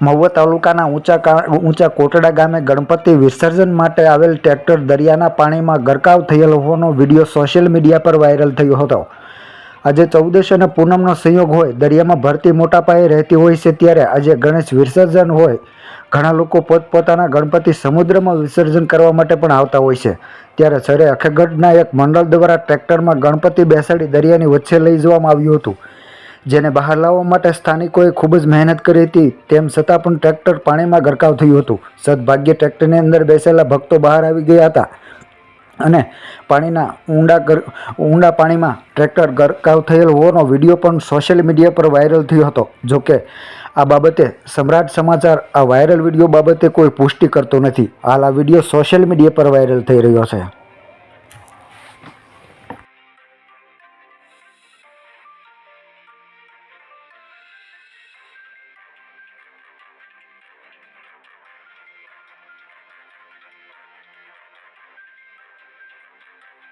મહુવા તાલુકાના ઊંચા કોટડા ગામે ગણપતિ વિસર્જન માટે આવેલ ટ્રેક્ટર દરિયાના પાણીમાં ગરકાવ થયેલ હોવાનો વિડીયો સોશિયલ મીડિયા પર વાયરલ થયો હતો। આજે 14 અને પૂનમનો સંયોગ હોય, દરિયામાં ભરતી મોટા પાયે રહેતી હોય છે, ત્યારે આજે ગણેશ વિસર્જન હોય, ઘણા લોકો પોતપોતાના ગણપતિ સમુદ્રમાં વિસર્જન કરવા માટે પણ આવતા હોય છે। ત્યારે સરે અખેગઢના એક મંડળ દ્વારા ટ્રેક્ટરમાં ગણપતિ બેસાડી દરિયાની વચ્ચે લઈ જવામાં આવ્યું હતું, જેને બહાર લાવવા માટે સ્થાનિકોએ ખૂબ જ મહેનત કરી હતી। તેમ છતાં પણ ટ્રેક્ટર પાણીમાં ગરકાવ થયું હતું। સદભાગ્યે ટ્રેક્ટરની અંદર બેસેલા ભક્તો બહાર આવી ગયા હતા અને પાણીના ઊંડા પાણીમાં ટ્રેક્ટર ગરકાવ થયેલ હોવાનો વિડીયો પણ સોશિયલ મીડિયા પર વાયરલ થયો હતો। જોકે આ બાબતે સમ્રાટ સમાચાર આ વાયરલ વિડીયો બાબતે કોઈ પુષ્ટિ કરતો નથી। હાલ આ વિડીયો સોશિયલ મીડિયા પર વાયરલ થઈ રહ્યો છે।